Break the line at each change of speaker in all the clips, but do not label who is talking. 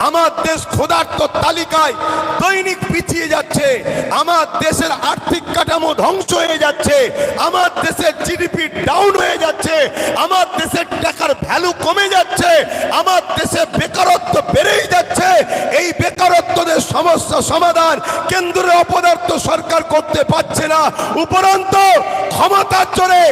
আমার দেশ ক্ষুধার্ত তালিকায় দৈনিক পিছিয়ে যাচ্ছে, আমার দেশের আর্থিক কাঠামো ধ্বংস হয়ে যাচ্ছে, আমার দেশের জিডিপি ডাউন হয়ে যাচ্ছে, আমার দেশের টাকার ভ্যালু কমে যাচ্ছে, আমার দেশে বেকারত্ব বেড়েই যাচ্ছে। এই বেকারত্বদের সমস্যা সমাধান কেন্দ্রের অপদার্থ সরকার করতে পারছে না, উপরন্তু ক্ষমতার জোরে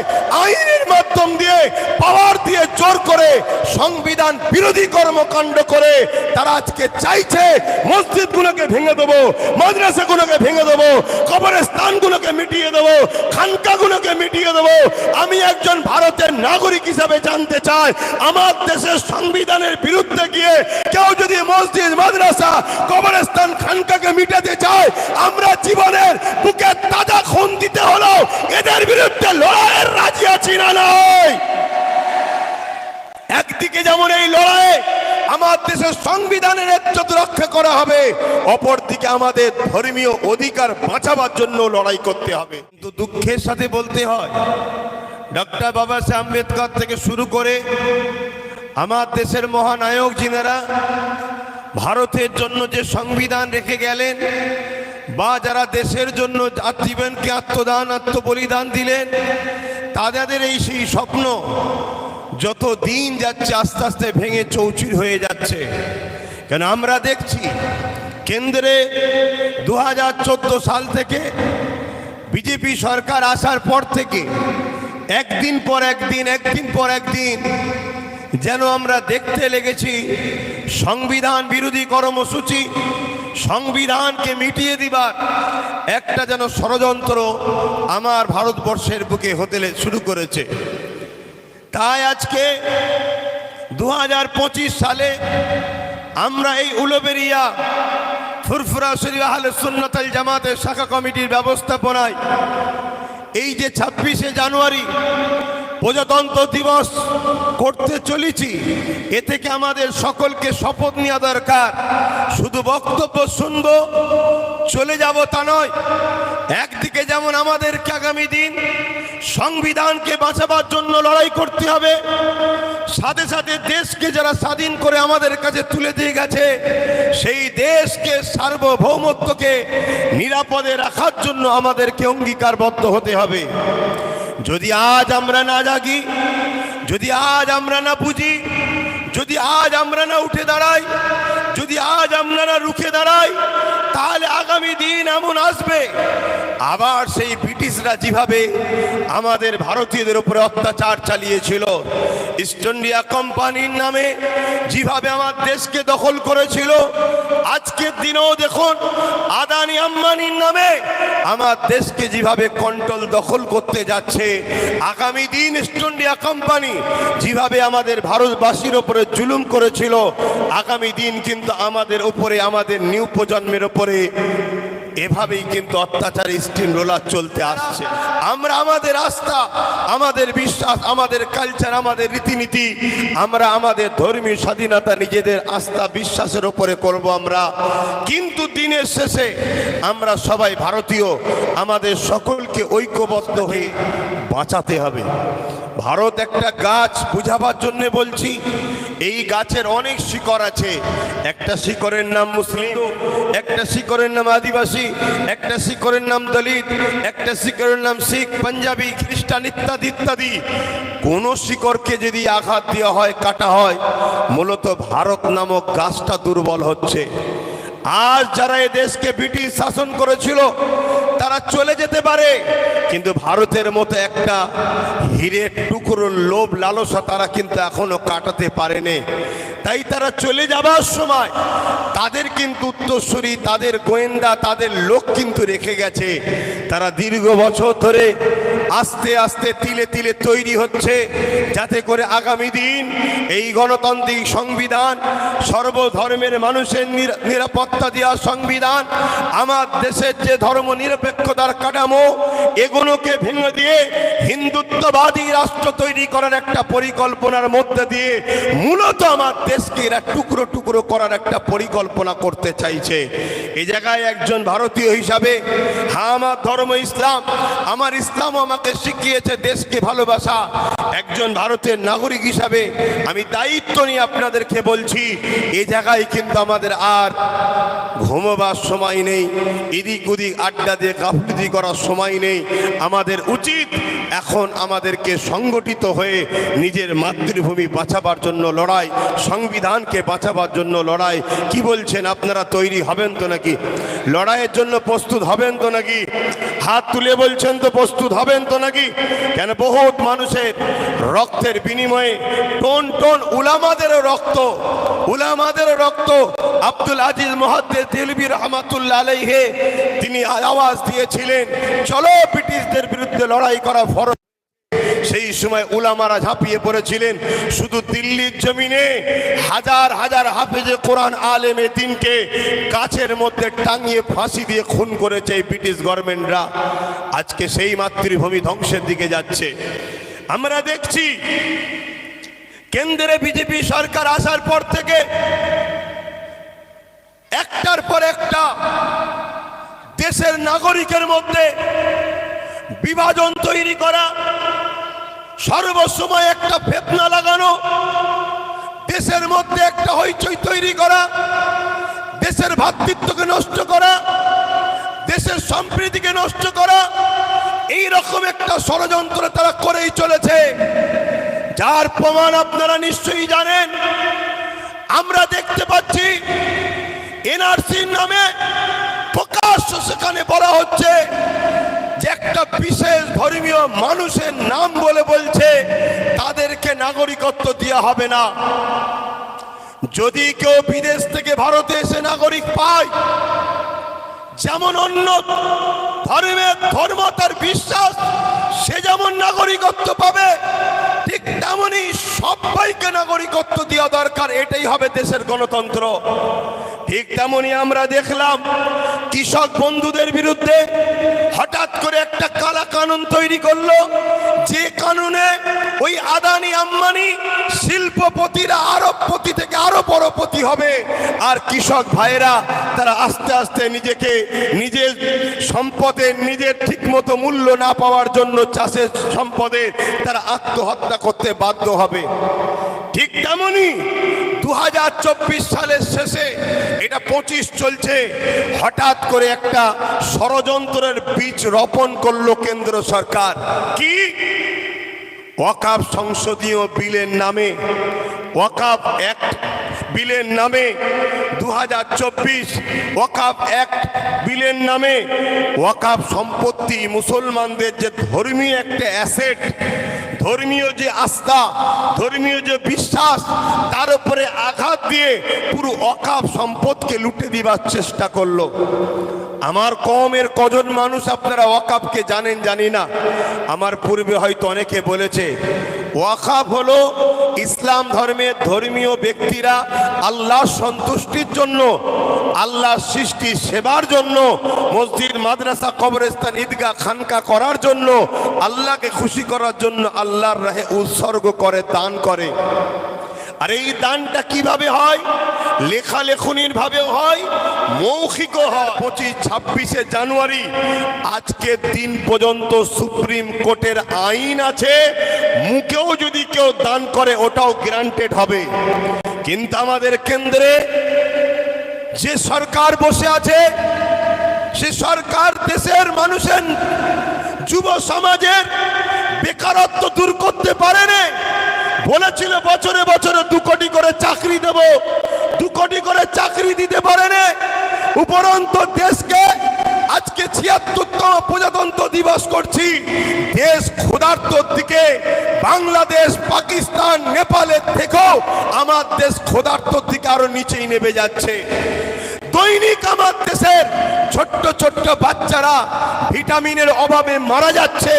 আইনের মাধ্যম দিয়ে পাওয়ার দিয়ে জোর করে সংবিধান বিরোধী কর্মকাণ্ড করে তারা আজকে চাইছে মসজিদগুলোকে ভেঙে দেবো, মাদ্রাসাগুলোকে ভেঙে দেবো, কবরস্থানগুলোকে মিটিয়ে দেবো, খানকাগুলোকে মিটিয়ে দেবো। আমি একজন ভারতের নাগরিক হিসাবে জানতে চাই, আমার দেশের সংবিধানের বিরুদ্ধে গিয়ে কেউ যদি মসজিদ, মাদ্রাসা, কবরস্থান, খানকাকে মিটাতে চায়, আমরা জীবনের বুকে তাজা খুন দিতে হলো এদের বিরুদ্ধে লড়াইয়ের রাজি আছি না নয়। একদিকে যেমন এই লড়াই আমার দেশের সংবিধানের ইজ্জত রক্ষা করা হবে, অপরদিকে আমাদের ধর্মীয় অধিকার বাঁচাবার জন্য লড়াই করতে হবে। কিন্তু দুঃখের সাথে বলতে হয়, ডক্টর বাবা সাহেব আম্বেদকর থেকে শুরু করে আমার দেশের মহানায়ক যিনারা ভারতের জন্য যে সংবিধান রেখে গেলেন, বা যারা দেশের জন্য জীবনকে আত্মদান, আত্মবলিদান দিলেন, তাদের এই সেই স্বপ্ন যত দিন যাচ্ছে আস্তে আস্তে ভেঙে চৌচির হয়ে যাচ্ছে। কেন আমরা দেখছি কেন্দ্রে 2014 সাল থেকে বিজেপি সরকার আসার পর থেকে একদিন পর একদিন যেন আমরা দেখতে লেগেছি সংবিধান বিরোধী কর্মসূচি, সংবিধানকে মিটিয়ে দিবার একটা যেন ষড়যন্ত্র আমার ভারতবর্ষের বুকে হতে শুরু করেছে। তাই আজকে 2025 সালে আমরা এই উলুবেড়িয়া ফুরফুরা শরীফ আহলে সুন্নাত ওয়াল জামাতের শাখা কমিটির ব্যবস্থাপনায় এই যে 26শে জানুয়ারি প্রজাতন্ত্র দিবস করতে চলেছি, এ থেকে আমাদের সকলকে শপথ নেওয়া দরকার। শুধু বক্তব্য শুনবো চলে যাব তা নয়। একদিকে যেমন আমাদেরকে আগামী দিন সংবিধানকে বাঁচাবার জন্য লড়াই করতে হবে, সাথে সাথে দেশকে যারা স্বাধীন করে আমাদের কাছে তুলে দিয়ে গেছে সেই দেশকে সার্বভৌমত্বকে নিরাপদে রাখার জন্য আমাদেরকে অঙ্গীকারবদ্ধ হতে হবে। যদি আজ আমরা না জাগি, যদি আজ আমরা না বুঝি, যদি আজ আমরা না উঠে দাঁড়াই, যদি আজ আমরা না রুখে দাঁড়াই, তাহলে আগামী দিন এমন আসবে আবার সেই ব্রিটিশরা যেভাবে আমাদের ভারতীয়দের উপরে অত্যাচার চালিয়েছিল, ইস্ট ইন্ডিয়া কোম্পানির নামে যেভাবে আমার দেশকে দখল করেছিল, আজকের দিনেও দেখুন আদানি আম্বানির নামে আমার দেশকে যেভাবে কন্ট্রোল দখল করতে যাচ্ছে, আগামী দিন ইস্ট ইন্ডিয়া কোম্পানি যেভাবে আমাদের ভারতবাসীর উপরে জুলুম করেছিল, আগামী দিন কিন্তু আমাদের উপরে, আমাদের নিউ প্রজন্মের উপরে এভাবেই কিন্তু অত্যাচার স্টিম রোলার চলতে আসছে। আমরা আমাদের আস্থা, আমাদের বিশ্বাস, আমাদের কালচার, আমাদের রীতিনীতি, আমরা আমাদের ধর্মীয় স্বাধীনতা নিজেদের আস্থা বিশ্বাসের উপরে করব আমরা। কিন্তু দিনের শেষে আমরা সবাই ভারতীয়, আমাদের সকলকে ঐক্যবদ্ধ হয়ে বাঁচাতে হবে। ভারত একটা গাছ, বুঝাবার জন্য বলছি, এই গাছের অনেক শিকড় আছে। একটা শিকড়ের নাম মুসলিম, একটা শিকড়ের নাম আদিবাসী, একটা শিকড়ের নাম দলিত, একটা শিকড়ের নাম শিখ, পাঞ্জাবি, খ্রিস্টান ইত্যাদি ইত্যাদি। কোন শিকড়কে যদি আঘাত দেওয়া হয়, কাটা হয়, মূলত ভারত নামক গাছটা দুর্বল হচ্ছে। আজ যারা এই দেশকে ব্রিটিশ শাসন করেছিল তারা চলে যেতে পারে, কিন্তু ভারতের মতো একটা হীরের টুকরোর লোভ লালসা তারা কিন্তু এখনো কাটাতে পারেনি। তাই তারা চলে যাবার সময় তাদের কিন্তু উত্তরসূরি, তাদের গোয়েন্দা, তাদের লোক কিন্তু রেখে গেছে। তারা দীর্ঘ বছর ধরে আস্তে আস্তে তিলে তিলে তৈরি হচ্ছে, যাতে করে আগামী দিন এই গণতান্ত্রিক সংবিধান, সর্বধর্মের মানুষের নিরাপত্তা দেওয়া সংবিধান, আমার দেশের যে ধর্ম নিরপেক্ষতার কাঠামো, এগুলোকে ভেঙে দিয়ে হিন্দুত্ববাদী রাষ্ট্র তৈরি করার একটা পরিকল্পনার মধ্যে দিয়ে মূলত আমার দেশকে এরা টুকরো টুকরো করার একটা পরিকল্পনা করতে চাইছে। এই জায়গায় একজন ভারতীয় হিসাবে, হ্যাঁ আমার ধর্ম ইসলাম, আমার ইসলামও আমাকে আমাকে শিখিয়েছে দেশকে ভালোবাসা। একজন ভারতের নাগরিক হিসাবে আমি দায়িত্ব নিয়ে আপনাদেরকে বলছি, এই জায়গায় কিন্তু আমাদের আর ঘুমোবার সময় নেই, এদিক ওদিক আড্ডা দিয়ে গাফলতি করার সময় নেই। আমাদের উচিত এখন আমাদেরকে সংগঠিত হয়ে নিজের মাতৃভূমি বাঁচাবার জন্য লড়াই, সংবিধানকে বাঁচাবার জন্য লড়াই। কি বলছেন আপনারা, তৈরি হবেন তো নাকি? লড়াইয়ের জন্য প্রস্তুত হবেন তো নাকি? হাত তুলে বলছেন তো প্রস্তুত হবেন তো নাকি? কেন বহুত মানুষের রক্তের বিনিময়ে টন টন উলামাদেরও রক্ত আব্দুল আজিজ মুহাদ্দিস দেহলভী রহমাতুল্লাহ আলাইহি তিনি আওয়াজ দিয়েছিলেন, চলো ব্রিটিশদের বিরুদ্ধে লড়াই করা ফরজ। সেই সময় উলামারা ঝাঁপিয়ে পড়েছিলেন। শুধু দিল্লির জমিনে হাজার হাজার হাফেজে কোরআন আলেমে দ্বীনকে গাছের মধ্যে টাঙিয়ে ফাঁসি দিয়ে খুন করেছে এই ব্রিটিশ গভর্নমেন্টরা। আজকে সেই মাতৃভূমি ধ্বংসের দিকে যাচ্ছে। আমরা দেখছি কেন্দ্রে বিজেপি সরকার আসার পর থেকে একটার পর একটা দেশের নাগরিকের মধ্যে বিভাজন তৈরি করা, সর্বসময় একটা ফিতনা লাগানো, দেশের মধ্যে একটা হইচই তৈরি করা, দেশের ভ্রাতৃত্বকে নষ্ট করা, দেশের সম্প্রীতিকে নষ্ট করা, এই রকম একটা ষড়যন্ত্র তারা করেই চলেছে। যার প্রমাণ আপনারা নিশ্চয়ই জানেন। আমরা দেখতে পাচ্ছি এনআরসির নামে প্রকাশ্য সেখানে বলা হচ্ছে যে একটা বিশেষ ধর্মীয় মানুষের নাম বলে বলছে তাদেরকে নাগরিকত্ব দেওয়া হবে না। যদি কেউ বিদেশ থেকে ভারতে এসে নাগরিক পায়, যেমন অন্য ধর্ম তার বিশ্বাস, সে যেমন নাগরিকত্ব পাবে, ঠিক তেমনি সবাইকে নাগরিকত্ব দেওয়া দরকার। এটাই হবে দেশের গণতন্ত্র। ঠিক তেমনি আমরা দেখলাম কৃষক বন্ধুদের বিরুদ্ধে হঠাৎ করে একটা কালা কানুন তৈরি করলো, যে কানুনে ওই আদানি আম্বানি শিল্পপতিরা আরবপতি থেকে আরো বড়পতি হবে, আর কৃষক ভাইয়েরা তারা আস্তে আস্তে নিজেকে নিজের সম্পদের নিজের ঠিকমতো মূল্য না পাওয়ার জন্য চাষের সম্পদে তারা আত্মহত্যা করতে বাধ্য হবে। ঠিক তেমনি 2024 সালের শেষে, এটা 25 চলছে, হঠাৎ করে একটা ষড়যন্ত্রের বীজ রোপণ করলো কেন্দ্র সরকার। কি? ওয়াকফ সংসদীয় বিলের নামে, ওয়াকফ অ্যাক্ট বিলের নামে 2024 ওয়াকফ অ্যাক্ট বিলের নামে ওয়াকফ সম্পত্তি, মুসলমানদের যে ধর্মীয় একটা অ্যাসেট, ধর্মীয় যে আস্থা, ধর্মীয় যে বিশ্বাস, তার উপরে আঘাত দিয়ে পুরো ওয়াকফ সম্পদকে লুটে দিবার চেষ্টা করলো। আমার কওমের কজন মানুষ আপনারা ওয়াকফকে জানেন জানি না। আমার পূর্বে হয়তো অনেকে বলেছে ওয়াকফ হলো ইসলাম ধর্মের ধর্মীয় ব্যক্তিরা আল্লাহর সন্তুষ্টির জন্য, আল্লাহর সৃষ্টি সেবার জন্য, মসজিদ, মাদ্রাসা, কবরস্থান, ঈদগাহ, খানকা করার জন্য, আল্লাহকে খুশি করার জন্য আল্লাহর রাহে উৎসর্গ করে, দান করে। আর এই দানটা কিভাবে হয়? লেখালেখনির ভাবেও হয়, মৌখিকও হয়। 25-26 জানুয়ারি আজকের দিন পর্যন্ত সুপ্রিম কোর্টের আইন আছে, মুখেও যদি কেউ দান করে ওটাও গ্রান্টেড হবে। কিন্তু আমাদের কেন্দ্রে যে সরকার বসে আছে, সে সরকার দেশের মানুষের, যুব সমাজের বেকারত্ব দূর করতে পারেনি। বলেছিল বছরে বছরে 2 কোটি করে চাকরি দেব, 2 কোটি করে চাকরি দিতে পারেনি। উপরন্তু দেশকে আজকে 76তম প্রজাতন্ত্র দিবস করছি, দেশ ক্ষুধার্তর দিকে, বাংলাদেশ, পাকিস্তান, নেপালের থেকেও আমার দেশ ক্ষুধার্তর দিকে আরো নিচেই নেমে যাচ্ছে। দৈনিক আমার দেশের ছোট্ট ছোট্ট বাচ্চারা ভিটামিনের অভাবে মারা যাচ্ছে।